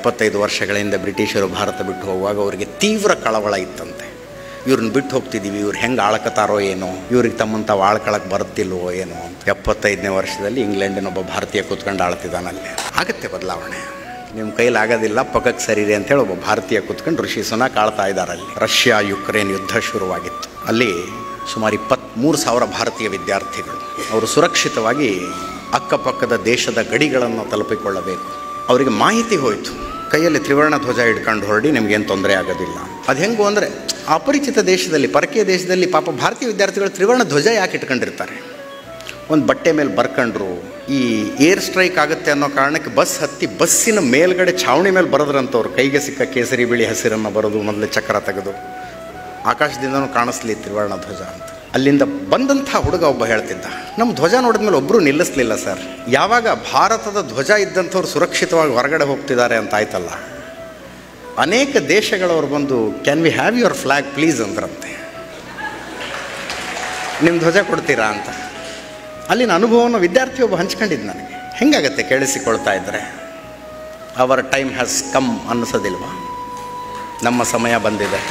25 ವರ್ಷಗಳಿಂದ ಬ್ರಿಟಿಷರು ಭಾರತ ಬಿಟ್ಟು ಹೋಗುವಾಗ ಅವರಿಗೆ ತೀವ್ರ ಕಳವಳ ಇತ್ತಂತೆ. ಇವ್ರನ್ನ ಬಿಟ್ಟು ಹೋಗ್ತಿದ್ದೀವಿ, ಇವ್ರು ಹೆಂಗೆ ಆಳ್ಕತಾರೋ ಏನೋ, ಇವ್ರಿಗೆ ತಮ್ಮಂತ ಆಳ್ಕೊಳಕ್ಕೆ ಬರುತ್ತಿಲ್ವೋ ಏನೋ. 75ನೇ ವರ್ಷದಲ್ಲಿ ಇಂಗ್ಲೆಂಡಿನೊಬ್ಬ ಭಾರತೀಯ ಕೂತ್ಕೊಂಡು ಆಳ್ತಿದ್ದಾನಲ್ಲಿ. ಆಗತ್ತೆ ಬದಲಾವಣೆ, ನಿಮ್ಮ ಕೈಲಾಗೋದಿಲ್ಲ, ಪಕ್ಕಕ್ಕೆ ಸರಿರಿ ಅಂತೇಳಿ ಒಬ್ಬ ಭಾರತೀಯ ಕೂತ್ಕೊಂಡು ಋಷಿ ಸುನಾಕ್ ಆಳ್ತಾ ಇದ್ದಾರೆ. ಅಲ್ಲಿ ರಷ್ಯಾ ಯುಕ್ರೇನ್ ಯುದ್ಧ ಶುರುವಾಗಿತ್ತು. ಅಲ್ಲಿ ಸುಮಾರು 23,000 ಭಾರತೀಯ ವಿದ್ಯಾರ್ಥಿಗಳು ಅವರು ಸುರಕ್ಷಿತವಾಗಿ ಅಕ್ಕಪಕ್ಕದ ದೇಶದ ಗಡಿಗಳನ್ನು ತಲುಪಿಕೊಳ್ಳಬೇಕು. ಅವರಿಗೆ ಮಾಹಿತಿ ಹೋಯಿತು, ಕೈಯಲ್ಲಿ ತ್ರಿವರ್ಣ ಧ್ವಜ ಹಿಡ್ಕೊಂಡು ಹೊರಡಿ, ನಿಮಗೇನು ತೊಂದರೆ ಆಗೋದಿಲ್ಲ. ಅದು ಹೆಂಗು ಅಂದರೆ ಅಪರಿಚಿತ ದೇಶದಲ್ಲಿ, ಪರಕೀಯ ದೇಶದಲ್ಲಿ ಪಾಪ ಭಾರತೀಯ ವಿದ್ಯಾರ್ಥಿಗಳು ತ್ರಿವರ್ಣ ಧ್ವಜ ಯಾಕೆ ಇಟ್ಕೊಂಡಿರ್ತಾರೆ? ಒಂದು ಬಟ್ಟೆ ಮೇಲೆ ಬರ್ಕೊಂಡ್ರು. ಈ ಏರ್ ಸ್ಟ್ರೈಕ್ ಆಗುತ್ತೆ ಅನ್ನೋ ಕಾರಣಕ್ಕೆ ಬಸ್ ಹತ್ತಿ ಬಸ್ಸಿನ ಮೇಲ್ಗಡೆ ಛಾವಣಿ ಮೇಲೆ ಬರೋದ್ರಂಥವ್ರು, ಕೈಗೆ ಸಿಕ್ಕ ಕೇಸರಿ ಬಿಳಿ ಹಸಿರನ್ನು ಬರೋದು, ಮೊದಲೇ ಚಕ್ರ ತೆಗೆದು ಆಕಾಶದಿಂದನೂ ಕಾಣಿಸ್ಲಿ ತ್ರಿವರ್ಣ ಧ್ವಜ ಅಂತ. ಅಲ್ಲಿಂದ ಬಂದಂಥ ಹುಡುಗ ಒಬ್ಬ ಹೇಳ್ತಿದ್ದ, ನಮ್ಮ ಧ್ವಜ ನೋಡಿದ್ಮೇಲೆ ಒಬ್ಬರು ನಿಲ್ಲಿಸಲಿಲ್ಲ ಸರ್. ಯಾವಾಗ ಭಾರತದ ಧ್ವಜ ಇದ್ದಂಥವ್ರು ಸುರಕ್ಷಿತವಾಗಿ ಹೊರಗಡೆ ಹೋಗ್ತಿದ್ದಾರೆ ಅಂತ ಆಯ್ತಲ್ಲ, ಅನೇಕ ದೇಶಗಳವ್ರು ಬಂದು can we have your flag please ಅಂದ್ರಂತೆ. ನಿಮ್ಮ ಧ್ವಜ ಕೊಡ್ತೀರಾ ಅಂತ. ಅಲ್ಲಿನ ಅನುಭವವನ್ನು ವಿದ್ಯಾರ್ಥಿ ಒಬ್ಬ ಹಂಚ್ಕೊಂಡಿದ್ದು ನನಗೆ. ಹೆಂಗಾಗತ್ತೆ ಕೇಳಿಸಿಕೊಳ್ತಾ ಇದ್ದರೆ? ಅವರ್ ಟೈಮ್ ಹ್ಯಾಸ್ ಕಮ್ ಅನ್ನಿಸೋದಿಲ್ವಾ? ನಮ್ಮ ಸಮಯ ಬಂದಿದೆ.